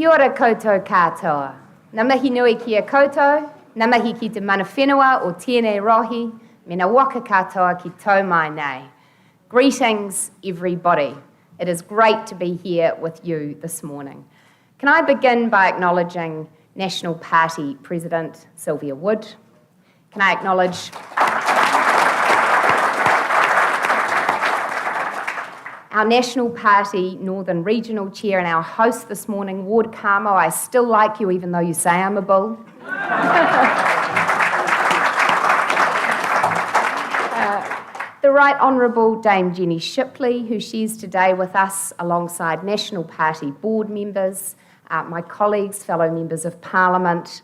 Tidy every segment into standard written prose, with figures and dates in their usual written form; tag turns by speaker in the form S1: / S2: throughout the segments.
S1: Kia ora koutou katoa. Ngā mihi nui ki a koutou, ngā mihi ki te mana whenua o tēnei rohi, me ngā waka katoa ki tau mai nei. Greetings, everybody. It is great to be here with you this morning. Can I begin by acknowledging National Party President Sylvia Wood? Can I acknowledge our National Party Northern Regional Chair and our host this morning, Ward Kamo? I still like you even though you say I'm a bull. The Right Honourable Dame Jenny Shipley, who shares today with us alongside National Party board members, my colleagues, fellow members of Parliament,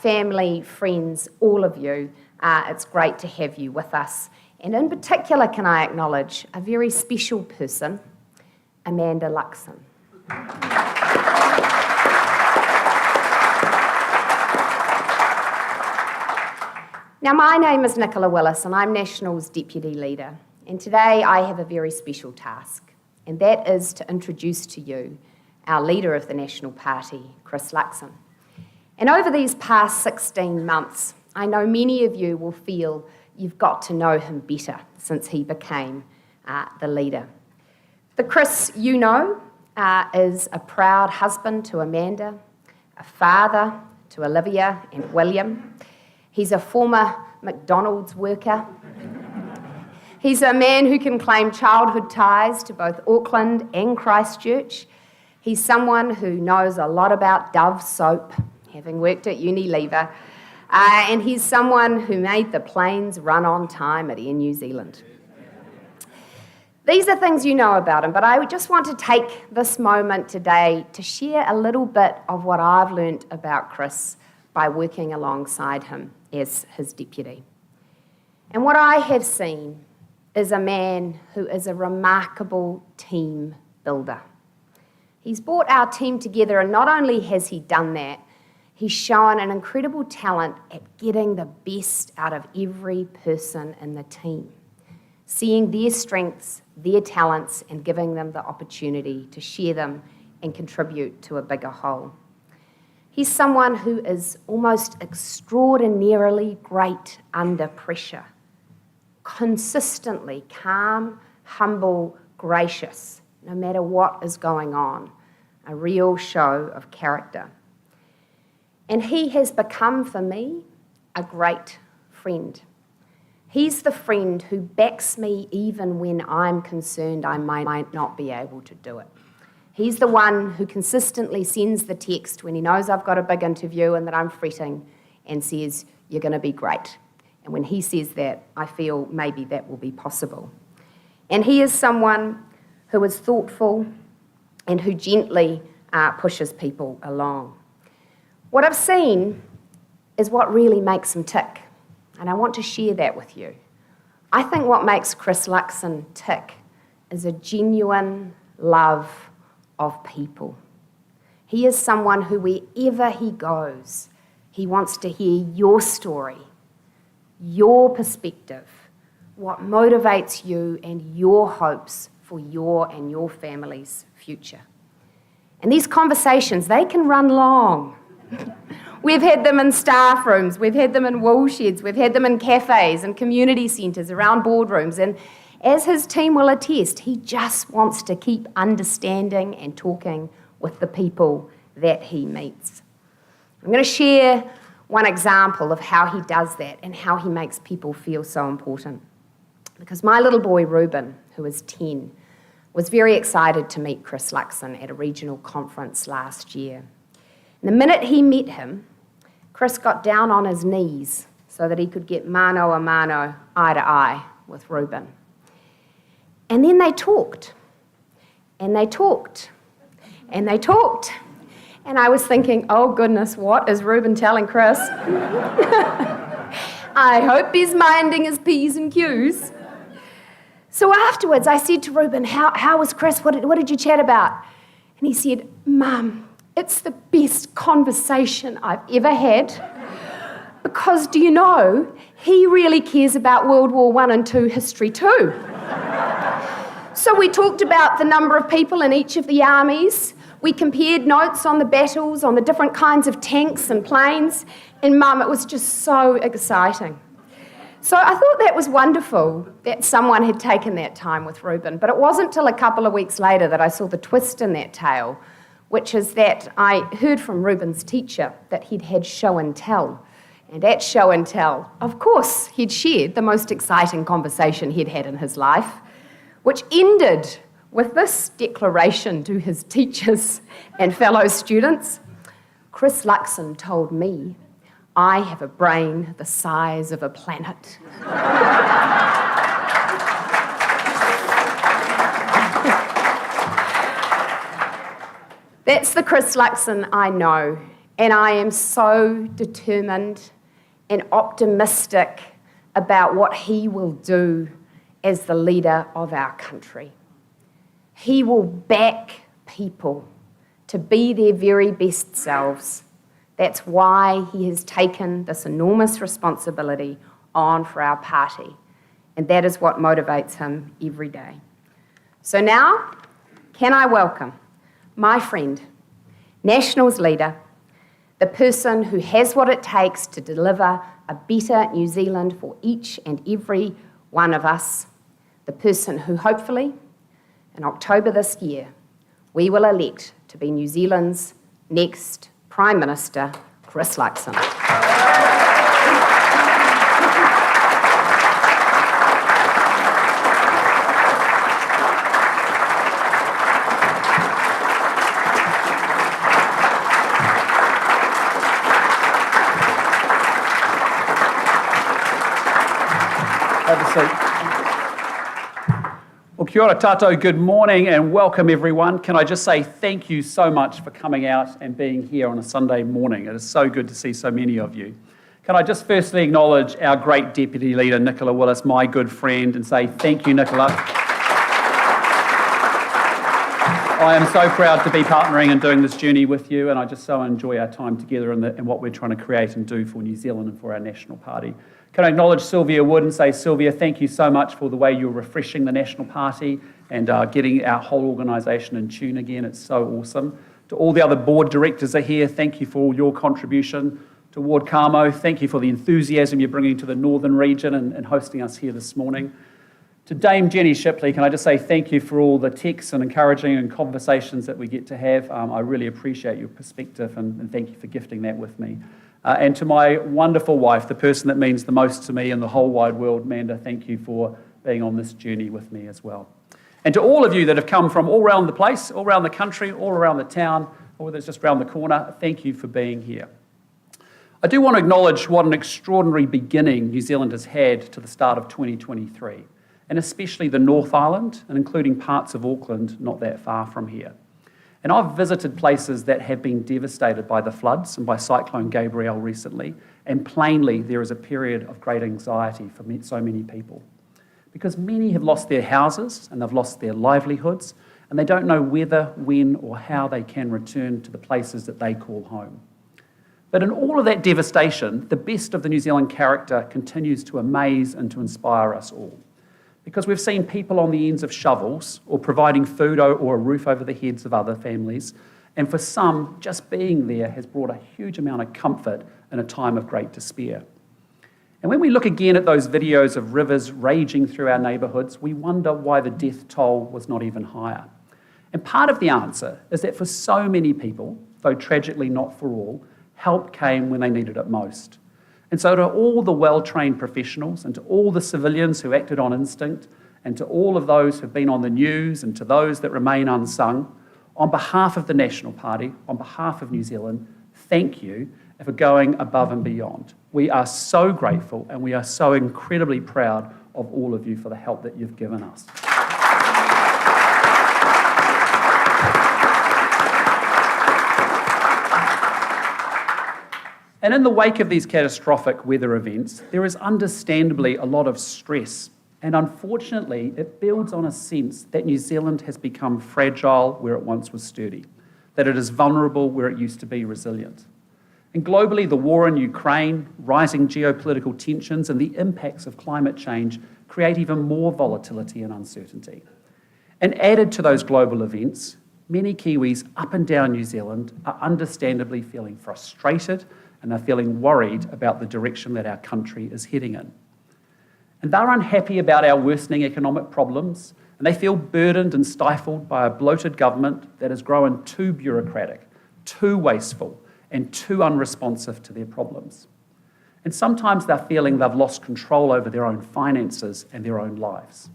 S1: family, friends, all of you. It's great to have you with us. And in particular, can I acknowledge a very special person, Amanda Luxon. Now, my name is Nicola Willis, and I'm National's Deputy Leader. And today I have a very special task, and that is to introduce to you our Leader of the National Party, Chris Luxon. And over these past 16 months, I know many of you will feel you've got to know him better since he became the leader. The Chris you know is a proud husband to Amanda, a father to Olivia and William. He's a former McDonald's worker. He's a man who can claim childhood ties to both Auckland and Christchurch. He's someone who knows a lot about Dove soap, having worked at Unilever. And he's someone who made the planes run on time at Air New Zealand. These are things you know about him, but I just want to take this moment today to share a little bit of what I've learnt about Chris by working alongside him as his deputy. And what I have seen is a man who is a remarkable team builder. He's brought our team together, and not only has he done that, he's shown an incredible talent at getting the best out of every person in the team, seeing their strengths, their talents, and giving them the opportunity to share them and contribute to a bigger whole. He's someone who is almost extraordinarily great under pressure, consistently calm, humble, gracious, no matter what is going on, a real show of character. And he has become, for me, a great friend. He's the friend who backs me even when I'm concerned I might not be able to do it. He's the one who consistently sends the text when he knows I've got a big interview and that I'm fretting and says, "You're going to be great." And when he says that, I feel maybe that will be possible. And he is someone who is thoughtful and who gently pushes people along. What I've seen is what really makes him tick, and I want to share that with you. I think what makes Chris Luxon tick is a genuine love of people. He is someone who, wherever he goes, he wants to hear your story, your perspective, what motivates you and your hopes for your and your family's future. And these conversations, they can run long. We've had them in staff rooms, we've had them in wool sheds, we've had them in cafes and community centres, around boardrooms, and as his team will attest, he just wants to keep understanding and talking with the people that he meets. I'm going to share one example of how he does that and how he makes people feel so important. Because my little boy Reuben, who is 10, was very excited to meet Chris Luxon at a regional conference last year. The minute he met him, Chris got down on his knees so that he could get mano a mano, eye to eye with Reuben. And then they talked, and they talked, and they talked. And I was thinking, oh goodness, what is Reuben telling Chris? I hope he's minding his P's and Q's. So afterwards I said to Reuben, how was Chris? What did you chat about? And he said, Mum, it's the best conversation I've ever had, because, do you know, he really cares about World War I and II history too. So we talked about the number of people in each of the armies. We compared notes on the battles, on the different kinds of tanks and planes, and Mum, it was just so exciting. So I thought that was wonderful that someone had taken that time with Reuben, but it wasn't till a couple of weeks later that I saw the twist in that tale, which is that I heard from Reuben's teacher that he'd had show and tell. And at show and tell, of course, he'd shared the most exciting conversation he'd had in his life, which ended with this declaration to his teachers and fellow students. Chris Luxon told me, "I have a brain the size of a planet." That's the Chris Luxon I know, and I am so determined and optimistic about what he will do as the leader of our country. He will back people to be their very best selves. That's why he has taken this enormous responsibility on for our party, and that is what motivates him every day. So now, can I welcome my friend, Nationals leader, the person who has what it takes to deliver a better New Zealand for each and every one of us, the person who hopefully, in October this year, we will elect to be New Zealand's next Prime Minister, Chris Luxon.
S2: Have a seat. Well, kia ora tātou, good morning and welcome everyone. Can I just say thank you so much for coming out and being here on a Sunday morning. It is so good to see so many of you. Can I just firstly acknowledge our great Deputy Leader, Nicola Willis, my good friend, and say thank you, Nicola. I am so proud to be partnering and doing this journey with you, and I just so enjoy our time together and what we're trying to create and do for New Zealand and for our National Party. Can I acknowledge Sylvia Wood and say, Sylvia, thank you so much for the way you're refreshing the National Party and getting our whole organisation in tune again. It's so awesome. To all the other board directors are here, thank you for all your contribution. To Ward Carmo, thank you for the enthusiasm you're bringing to the northern region and hosting us here this morning. To Dame Jenny Shipley, can I just say thank you for all the texts and encouraging and conversations that we get to have. I really appreciate your perspective and thank you for gifting that with me. And to my wonderful wife, the person that means the most to me in the whole wide world, Manda, thank you for being on this journey with me as well. And to all of you that have come from all around the place, all around the country, all around the town, or whether it's just around the corner, thank you for being here. I do want to acknowledge what an extraordinary beginning New Zealand has had to the start of 2023, and especially the North Island, and including parts of Auckland not that far from here. And I've visited places that have been devastated by the floods and by Cyclone Gabrielle recently, and plainly there is a period of great anxiety for so many people. Because many have lost their houses and they've lost their livelihoods, and they don't know whether, when or how they can return to the places that they call home. But in all of that devastation, the best of the New Zealand character continues to amaze and to inspire us all. Because we've seen people on the ends of shovels or providing food or a roof over the heads of other families. And for some, just being there has brought a huge amount of comfort in a time of great despair. And when we look again at those videos of rivers raging through our neighbourhoods, we wonder why the death toll was not even higher. And part of the answer is that for so many people, though tragically not for all, help came when they needed it most. And so to all the well-trained professionals and to all the civilians who acted on instinct and to all of those who've been on the news and to those that remain unsung, on behalf of the National Party, on behalf of New Zealand, thank you for going above and beyond. We are so grateful and we are so incredibly proud of all of you for the help that you've given us. And in the wake of these catastrophic weather events, there is understandably a lot of stress. And unfortunately, it builds on a sense that New Zealand has become fragile where it once was sturdy, that it is vulnerable where it used to be resilient. And globally, the war in Ukraine, rising geopolitical tensions, and the impacts of climate change create even more volatility and uncertainty. And added to those global events, many Kiwis up and down New Zealand are understandably feeling frustrated and they're feeling worried about the direction that our country is heading in. And they're unhappy about our worsening economic problems, and they feel burdened and stifled by a bloated government that has grown too bureaucratic, too wasteful, and too unresponsive to their problems. And sometimes they're feeling they've lost control over their own finances and their own lives.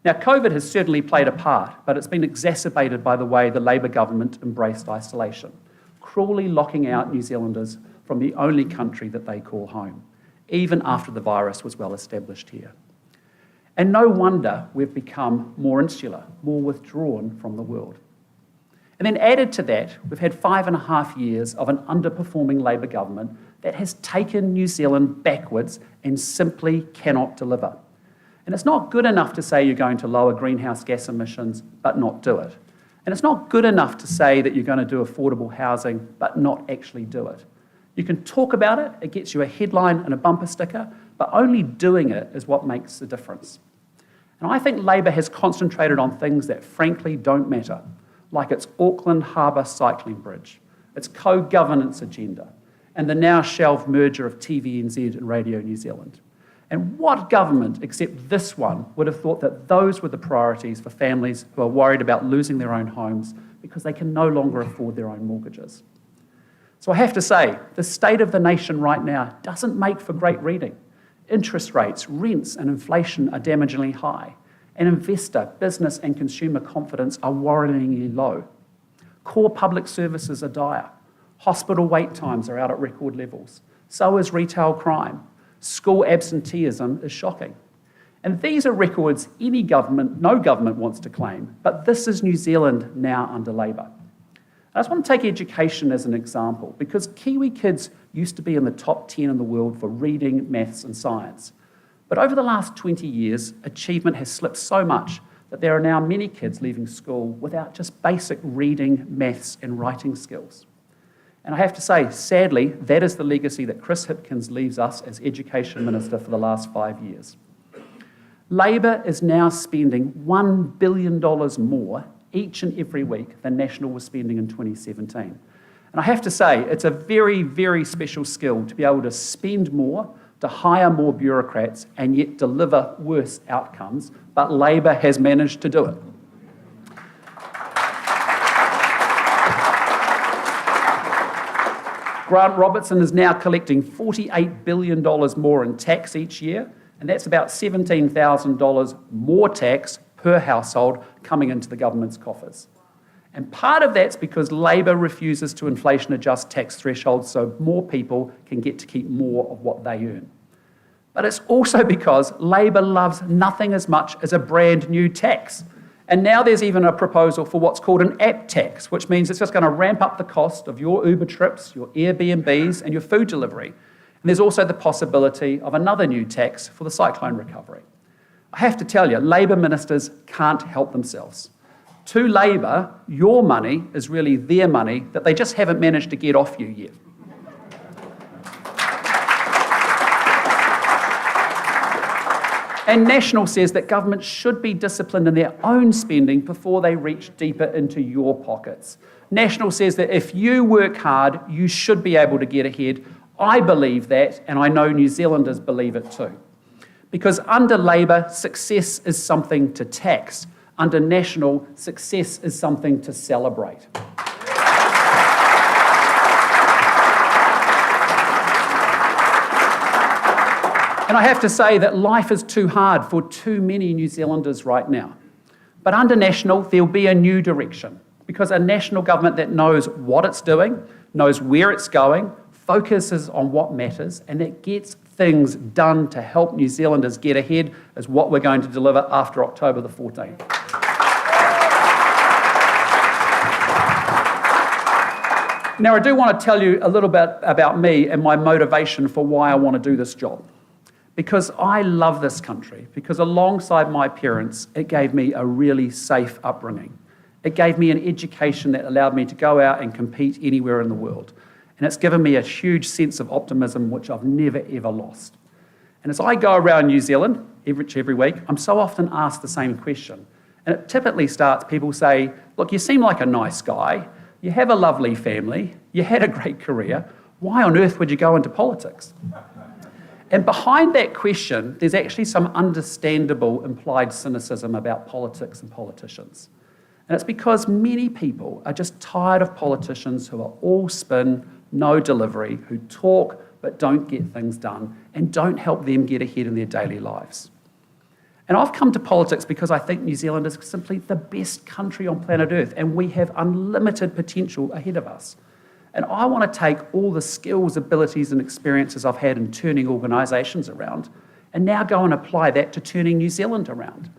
S2: Now, COVID has certainly played a part, but it's been exacerbated by the way the Labour government embraced isolation, cruelly locking out New Zealanders from the only country that they call home, even after the virus was well established here. And no wonder we've become more insular, more withdrawn from the world. And then added to that, we've had 5.5 years of an underperforming Labour government that has taken New Zealand backwards and simply cannot deliver. And it's not good enough to say you're going to lower greenhouse gas emissions, but not do it. And it's not good enough to say that you're going to do affordable housing, but not actually do it. You can talk about it, it gets you a headline and a bumper sticker, but only doing it is what makes the difference. And I think Labour has concentrated on things that frankly don't matter, like its Auckland Harbour cycling bridge, its co-governance agenda, and the now shelved merger of TVNZ and Radio New Zealand. And what government, except this one, would have thought that those were the priorities for families who are worried about losing their own homes because they can no longer afford their own mortgages? So I have to say, the state of the nation right now doesn't make for great reading. Interest rates, rents and inflation are damagingly high, and investor, business and consumer confidence are worryingly low. Core public services are dire. Hospital wait times are out at record levels. So is retail crime. School absenteeism is shocking. And these are records no government wants to claim, but this is New Zealand now under Labour. I just want to take education as an example, because Kiwi kids used to be in the top 10 in the world for reading, maths and science. But over the last 20 years, achievement has slipped so much that there are now many kids leaving school without just basic reading, maths and writing skills. And I have to say, sadly, that is the legacy that Chris Hipkins leaves us as Education Minister for the last 5 years. Labour is now spending $1 billion more each and every week than National was spending in 2017. And I have to say, it's a very, very special skill to be able to spend more, to hire more bureaucrats, and yet deliver worse outcomes, but Labour has managed to do it. Grant Robertson is now collecting $48 billion more in tax each year, and that's about $17,000 more tax per household coming into the government's coffers. And part of that's because Labour refuses to inflation adjust tax thresholds so more people can get to keep more of what they earn. But it's also because Labour loves nothing as much as a brand new tax. And now there's even a proposal for what's called an app tax, which means it's just going to ramp up the cost of your Uber trips, your Airbnbs, and your food delivery. And there's also the possibility of another new tax for the cyclone recovery. I have to tell you, Labour ministers can't help themselves. To Labour, your money is really their money that they just haven't managed to get off you yet. And National says that government should be disciplined in their own spending before they reach deeper into your pockets. National says that if you work hard, you should be able to get ahead. I believe that, and I know New Zealanders believe it too. Because under Labour, success is something to tax. Under National, success is something to celebrate. And I have to say that life is too hard for too many New Zealanders right now. But under National, there'll be a new direction, because a national government that knows what it's doing, knows where it's going, focuses on what matters, and that gets things done to help New Zealanders get ahead is what we're going to deliver after October the 14th. Now, I do want to tell you a little bit about me and my motivation for why I want to do this job. Because I love this country, because alongside my parents, it gave me a really safe upbringing. It gave me an education that allowed me to go out and compete anywhere in the world. And it's given me a huge sense of optimism, which I've never, ever lost. And as I go around New Zealand every week, I'm so often asked the same question. And it typically starts, people say, look, you seem like a nice guy, you have a lovely family, you had a great career, why on earth would you go into politics? And behind that question, there's actually some understandable implied cynicism about politics and politicians. And it's because many people are just tired of politicians who are all spin, no delivery, who talk but don't get things done and don't help them get ahead in their daily lives. And I've come to politics because I think New Zealand is simply the best country on planet Earth, and we have unlimited potential ahead of us. And I want to take all the skills, abilities and experiences I've had in turning organisations around and now go and apply that to turning New Zealand around.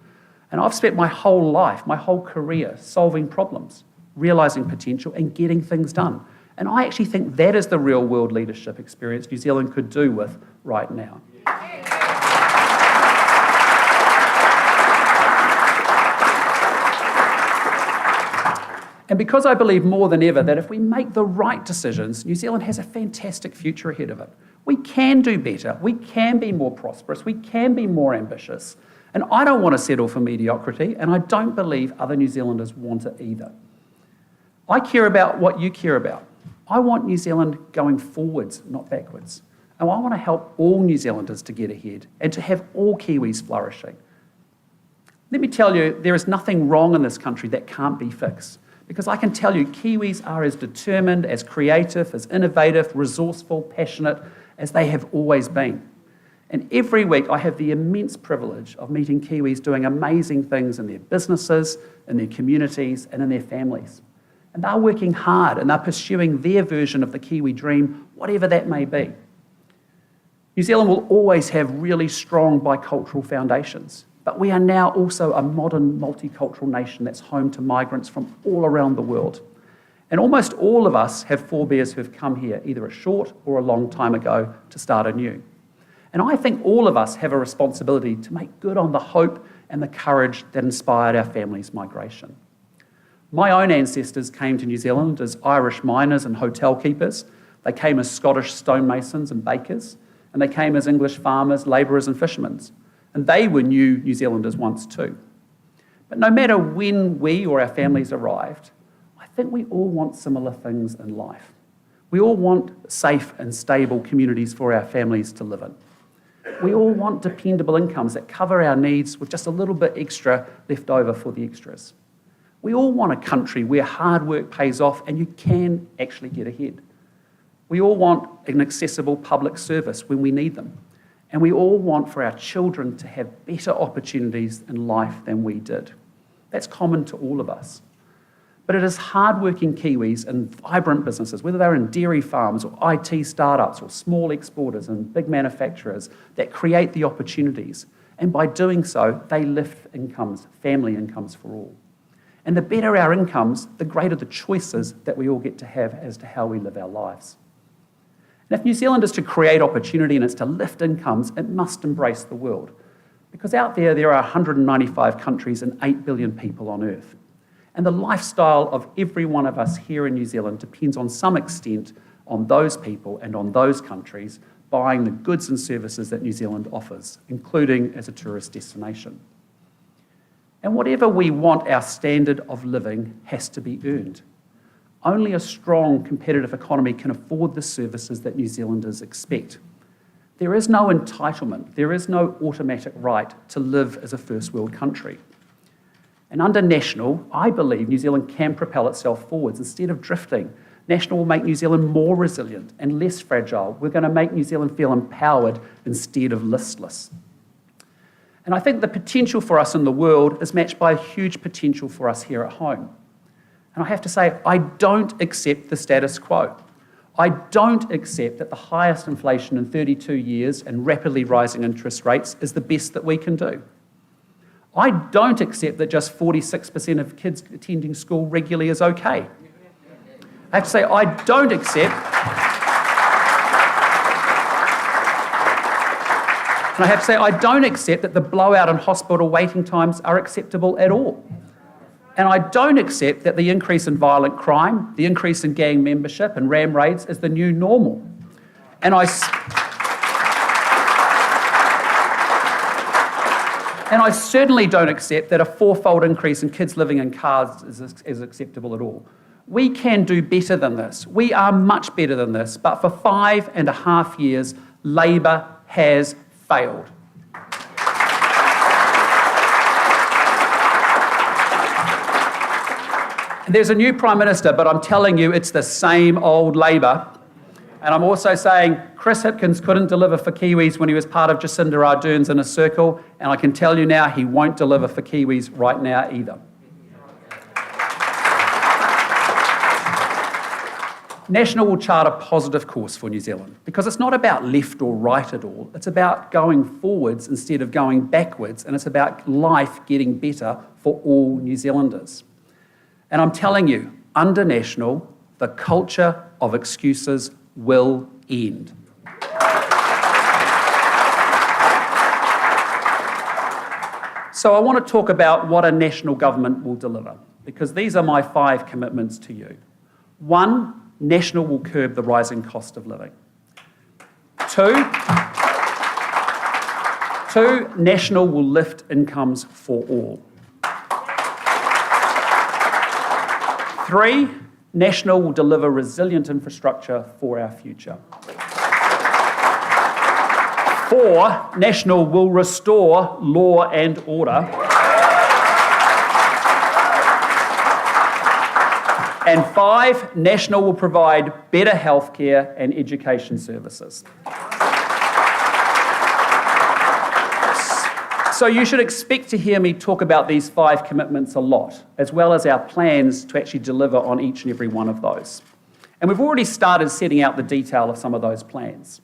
S2: And I've spent my whole life, my whole career, solving problems, realising potential and getting things done. And I actually think that is the real world leadership experience New Zealand could do with right now. And because I believe more than ever that if we make the right decisions, New Zealand has a fantastic future ahead of it. We can do better, we can be more prosperous, we can be more ambitious. And I don't want to settle for mediocrity, and I don't believe other New Zealanders want it either. I care about what you care about. I want New Zealand going forwards, not backwards. And I want to help all New Zealanders to get ahead and to have all Kiwis flourishing. Let me tell you, there is nothing wrong in this country that can't be fixed. Because I can tell you, Kiwis are as determined, as creative, as innovative, resourceful, passionate as they have always been. And every week I have the immense privilege of meeting Kiwis doing amazing things in their businesses, in their communities, and in their families. And they're working hard and they're pursuing their version of the Kiwi dream, whatever that may be. New Zealand will always have really strong bicultural foundations. But we are now also a modern multicultural nation that's home to migrants from all around the world. And almost all of us have forebears who have come here either a short or a long time ago to start anew. And I think all of us have a responsibility to make good on the hope and the courage that inspired our family's migration. My own ancestors came to New Zealand as Irish miners and hotel keepers. They came as Scottish stonemasons and bakers. And they came as English farmers, labourers and fishermen. And they were New Zealanders once too. But no matter when we or our families arrived, I think we all want similar things in life. We all want safe and stable communities for our families to live in. We all want dependable incomes that cover our needs with just a little bit extra left over for the extras. We all want a country where hard work pays off and you can actually get ahead. We all want an accessible public service when we need them. And we all want for our children to have better opportunities in life than we did. That's common to all of us. But it is hard-working Kiwis and vibrant businesses, whether they're in dairy farms or IT startups or small exporters and big manufacturers, that create the opportunities. And by doing so, they lift incomes, family incomes for all. And the better our incomes, the greater the choices that we all get to have as to how we live our lives. And if New Zealand is to create opportunity and it's to lift incomes, it must embrace the world. Because out there are 195 countries and 8 billion people on Earth. And the lifestyle of every one of us here in New Zealand depends on some extent on those people and on those countries buying the goods and services that New Zealand offers, including as a tourist destination. And whatever we want, our standard of living has to be earned. Only a strong competitive economy can afford the services that New Zealanders expect. There is no entitlement, there is no automatic right to live as a first world country. And under National, I believe New Zealand can propel itself forwards instead of drifting. National will make New Zealand more resilient and less fragile. We're going to make New Zealand feel empowered instead of listless. And I think the potential for us in the world is matched by a huge potential for us here at home. And I have to say, I don't accept the status quo. I don't accept that the highest inflation in 32 years and rapidly rising interest rates is the best that we can do. I don't accept that just 46% of kids attending school regularly is okay. I have to say, I don't accept... And I have to say, I don't accept that the blowout in hospital waiting times are acceptable at all. And I don't accept that the increase in violent crime, the increase in gang membership and ram raids is the new normal. And And I certainly don't accept that a fourfold increase in kids living in cars is acceptable at all. We can do better than this. We are much better than this. But for 5.5 years, Labour has failed. There's a new Prime Minister, but I'm telling you, it's the same old Labour. And I'm also saying Chris Hipkins couldn't deliver for Kiwis when he was part of Jacinda Ardern's Inner Circle, and I can tell you now he won't deliver for Kiwis right now either. National will chart a positive course for New Zealand, because it's not about left or right at all. It's about going forwards instead of going backwards, and it's about life getting better for all New Zealanders. And I'm telling you, under National, the culture of excuses will end. So I want to talk about what a national government will deliver, because these are my 5 commitments to you. 1, National will curb the rising cost of living. 2, National will lift incomes for all. 3, National will deliver resilient infrastructure for our future. 4, National will restore law and order. And 5, National will provide better healthcare and education services. So you should expect to hear me talk about these 5 commitments a lot, as well as our plans to actually deliver on each and every one of those. And we've already started setting out the detail of some of those plans.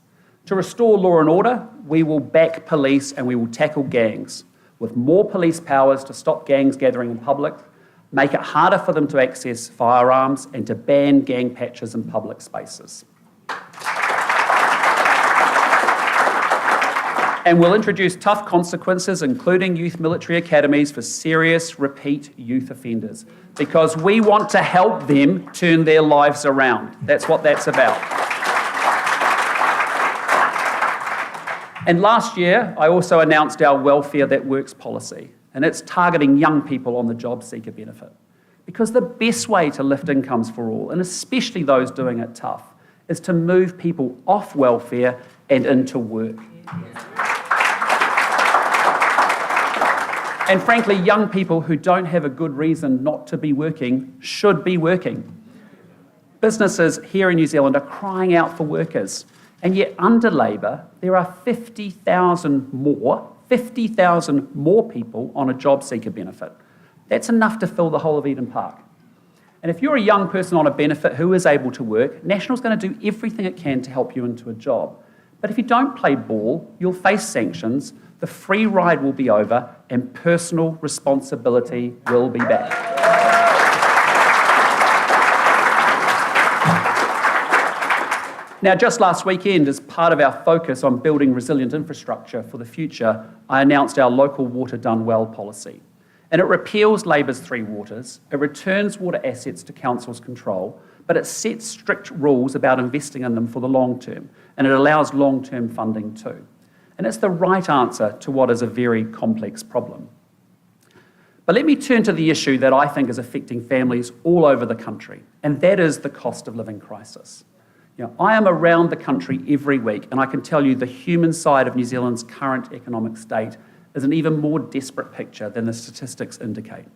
S2: To restore law and order, we will back police and we will tackle gangs with more police powers to stop gangs gathering in public, make it harder for them to access firearms, and to ban gang patches in public spaces. And we'll introduce tough consequences, including youth military academies for serious repeat youth offenders, because we want to help them turn their lives around. That's what that's about. And last year, I also announced our Welfare That Works policy, and it's targeting young people on the job seeker benefit. Because the best way to lift incomes for all, and especially those doing it tough, is to move people off welfare and into work. And frankly, young people who don't have a good reason not to be working should be working. Businesses here in New Zealand are crying out for workers, and yet under Labour, there are 50,000 more people on a job seeker benefit. That's enough to fill the whole of Eden Park. And if you're a young person on a benefit who is able to work, National's going to do everything it can to help you into a job. But if you don't play ball, you'll face sanctions, the free ride will be over, and personal responsibility will be back. Now, just last weekend, as part of our focus on building resilient infrastructure for the future, I announced our local water done well policy. And it repeals Labour's 3 waters, it returns water assets to council's control, but it sets strict rules about investing in them for the long term, and it allows long-term funding too. And it's the right answer to what is a very complex problem. But let me turn to the issue that I think is affecting families all over the country, and that is the cost of living crisis. I am around the country every week, and I can tell you the human side of New Zealand's current economic state is an even more desperate picture than the statistics indicate.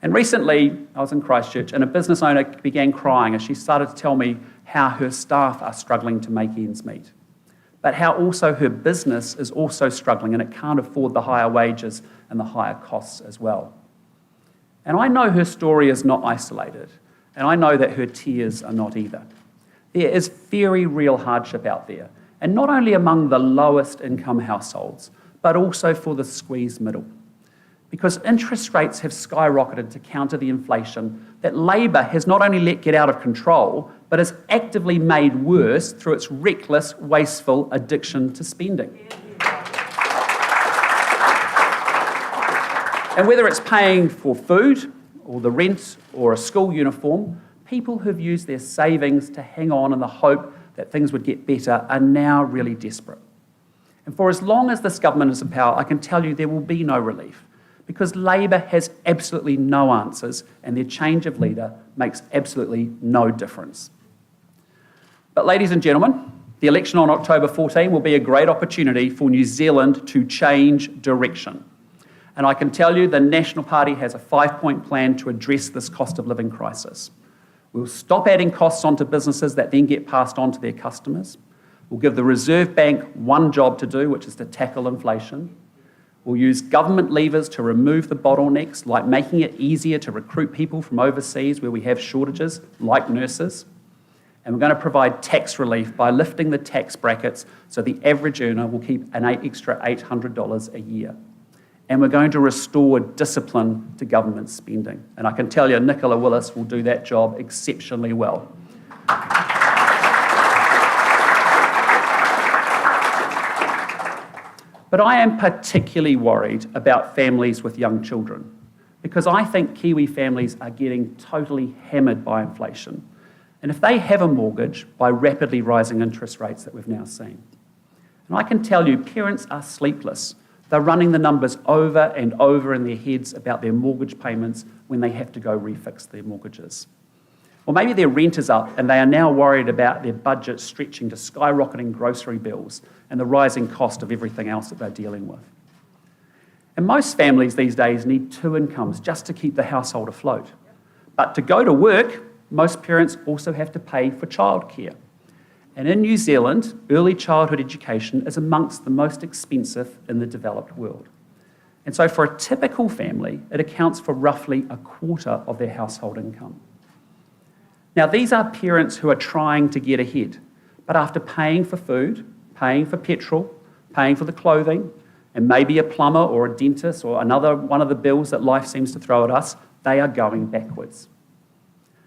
S2: And recently, I was in Christchurch, and a business owner began crying as she started to tell me how her staff are struggling to make ends meet, but how also her business is also struggling and it can't afford the higher wages and the higher costs as well. And I know her story is not isolated, and I know that her tears are not either. There is very real hardship out there, and not only among the lowest income households, but also for the squeezed middle. Because interest rates have skyrocketed to counter the inflation that Labour has not only let get out of control, but has actively made worse through its reckless, wasteful addiction to spending. And whether it's paying for food, or the rent, or a school uniform, people who've used their savings to hang on in the hope that things would get better are now really desperate. And for as long as this government is in power, I can tell you there will be no relief, because Labour has absolutely no answers and their change of leader makes absolutely no difference. But ladies and gentlemen, the election on October 14 will be a great opportunity for New Zealand to change direction. And I can tell you the National Party has a 5-point plan to address this cost of living crisis. We'll stop adding costs onto businesses that then get passed on to their customers. We'll give the Reserve Bank one job to do, which is to tackle inflation. We'll use government levers to remove the bottlenecks, like making it easier to recruit people from overseas where we have shortages, like nurses. And we're going to provide tax relief by lifting the tax brackets so the average earner will keep an extra $800 a year. And we're going to restore discipline to government spending. And I can tell you, Nicola Willis will do that job exceptionally well. But I am particularly worried about families with young children, because I think Kiwi families are getting totally hammered by inflation. And if they have a mortgage, by rapidly rising interest rates that we've now seen. And I can tell you, parents are sleepless. They're running the numbers over and over in their heads about their mortgage payments when they have to go refix their mortgages. Or maybe their rent is up and they are now worried about their budget stretching to skyrocketing grocery bills and the rising cost of everything else that they're dealing with. And most families these days need 2 incomes just to keep the household afloat. But to go to work, most parents also have to pay for childcare. And in New Zealand, early childhood education is amongst the most expensive in the developed world. And so for a typical family, it accounts for roughly a quarter of their household income. Now, these are parents who are trying to get ahead, but after paying for food, paying for petrol, paying for the clothing, and maybe a plumber or a dentist or another one of the bills that life seems to throw at us, they are going backwards.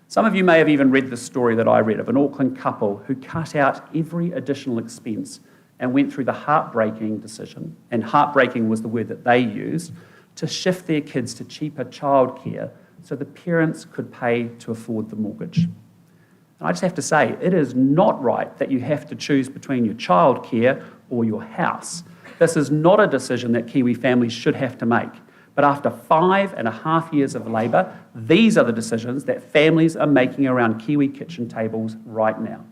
S2: Some of you may have even read the story that I read of an Auckland couple who cut out every additional expense and went through the heartbreaking decision, and heartbreaking was the word that they used, to shift their kids to cheaper childcare so the parents could pay to afford the mortgage. And I just have to say, it is not right that you have to choose between your childcare or your house. This is not a decision that Kiwi families should have to make. But after 5.5 years of Labour, these are the decisions that families are making around Kiwi kitchen tables right now.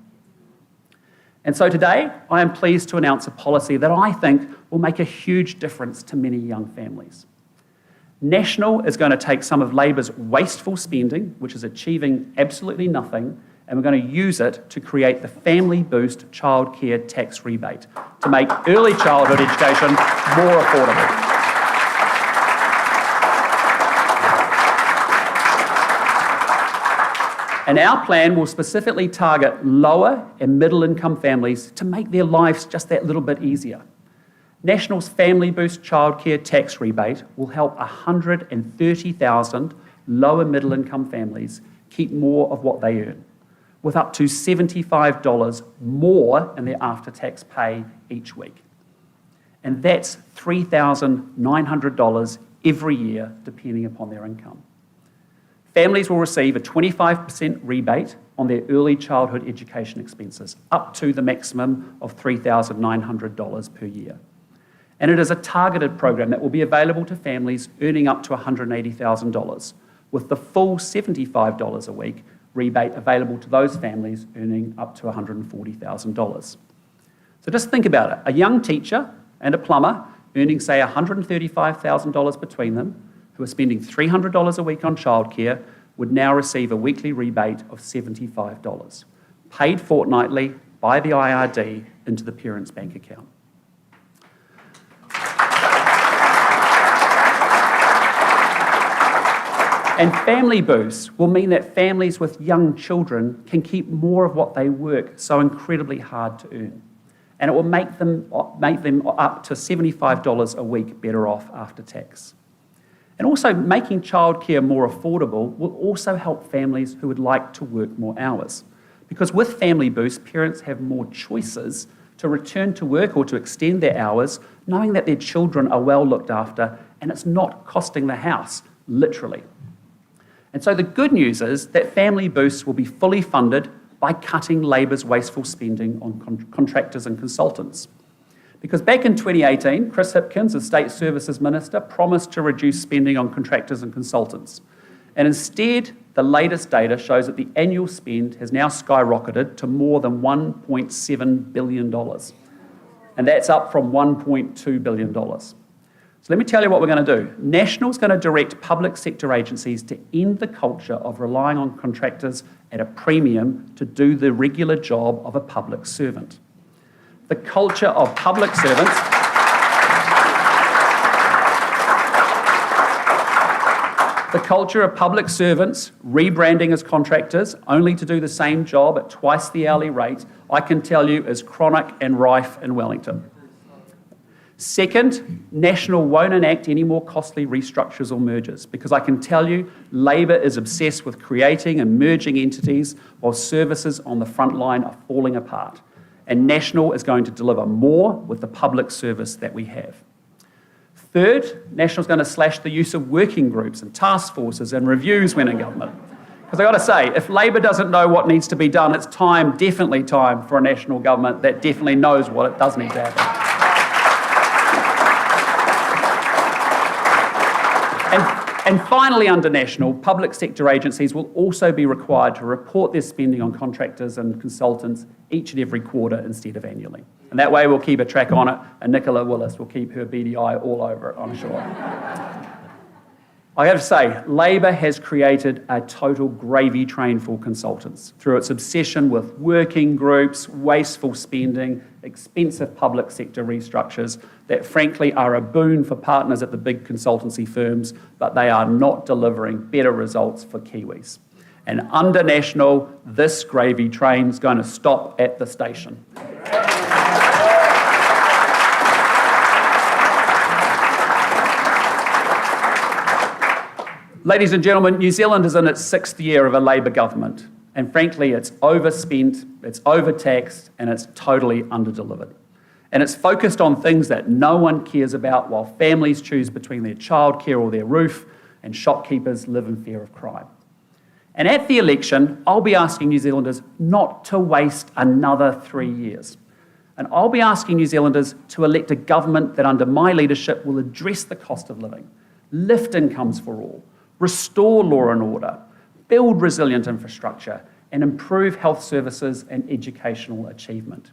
S2: And so today, I am pleased to announce a policy that I think will make a huge difference to many young families. National is going to take some of Labour's wasteful spending, which is achieving absolutely nothing, and we're going to use it to create the Family Boost childcare tax rebate to make early childhood education more affordable. And our plan will specifically target lower and middle income families to make their lives just that little bit easier. National's Family Boost childcare tax rebate will help 130,000 lower middle income families keep more of what they earn, with up to $75 more in their after-tax pay each week. And that's $3,900 every year, depending upon their income. Families will receive a 25% rebate on their early childhood education expenses, up to the maximum of $3,900 per year. And it is a targeted program that will be available to families earning up to $180,000, with the full $75 a week rebate available to those families earning up to $140,000. So just think about it. A young teacher and a plumber earning, say, $135,000 between them, who are spending $300 a week on childcare, would now receive a weekly rebate of $75, paid fortnightly by the IRD into the parent's bank account. And Family Boost will mean that families with young children can keep more of what they work so incredibly hard to earn. And it will make them up to $75 a week better off after tax. And also, making childcare more affordable will also help families who would like to work more hours. Because with Family Boost, parents have more choices to return to work or to extend their hours, knowing that their children are well looked after and it's not costing the house, literally. And so the good news is that Family Boost will be fully funded by cutting Labour's wasteful spending on contractors and consultants. Because back in 2018, Chris Hipkins, the State Services Minister, promised to reduce spending on contractors and consultants. And instead, the latest data shows that the annual spend has now skyrocketed to more than $1.7 billion. And that's up from $1.2 billion. So let me tell you what we're going to do. National's going to direct public sector agencies to end the culture of relying on contractors at a premium to do the regular job of a public servant. The culture of public servants rebranding as contractors only to do the same job at twice the hourly rate, I can tell you is chronic and rife in Wellington. Second, National won't enact any more costly restructures or mergers because I can tell you Labor is obsessed with creating and merging entities while services on the front line are falling apart. And National is going to deliver more with the public service that we have. Third, National's going to slash the use of working groups and task forces and reviews when in government. Because I've got to say, if Labor doesn't know what needs to be done, it's definitely time for a national government that definitely knows what it does need to happen. And finally, under National, public sector agencies will also be required to report their spending on contractors and consultants each and every quarter instead of annually. And that way we'll keep a track on it, and Nicola Willis will keep her beady eye all over it, I'm sure. I have to say, Labor has created a total gravy train for consultants through its obsession with working groups, wasteful spending, expensive public sector restructures that frankly are a boon for partners at the big consultancy firms, but they are not delivering better results for Kiwis. And under National, this gravy train's going to stop at the station. Ladies and gentlemen, New Zealand is in its 6th year of a Labor government, and frankly, it's overspent, it's overtaxed, and it's totally underdelivered. And it's focused on things that no one cares about while families choose between their childcare or their roof, and shopkeepers live in fear of crime. And at the election, I'll be asking New Zealanders not to waste another 3 years. And I'll be asking New Zealanders to elect a government that under my leadership will address the cost of living, lift incomes for all, restore law and order, build resilient infrastructure, and improve health services and educational achievement.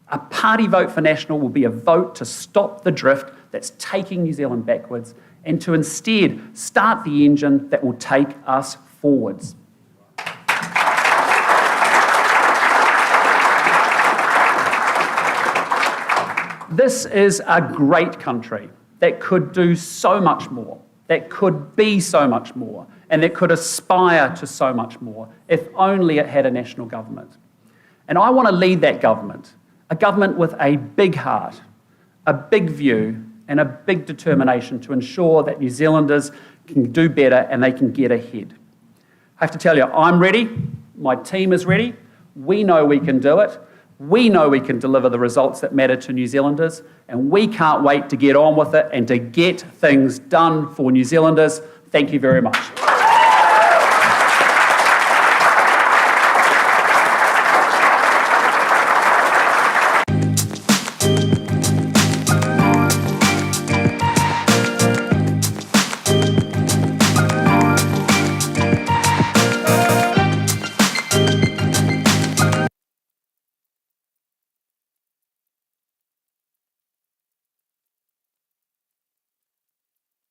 S2: A party vote for National will be a vote to stop the drift that's taking New Zealand backwards and to instead start the engine that will take us forwards. This is a great country that could do so much more, that could be so much more, and that could aspire to so much more if only it had a national government. And I want to lead that government, a government with a big heart, a big view, and a big determination to ensure that New Zealanders can do better and they can get ahead. I have to tell you, I'm ready, my team is ready, we know we can do it, we know we can deliver the results that matter to New Zealanders, and we can't wait to get on with it and to get things done for New Zealanders. Thank you very much.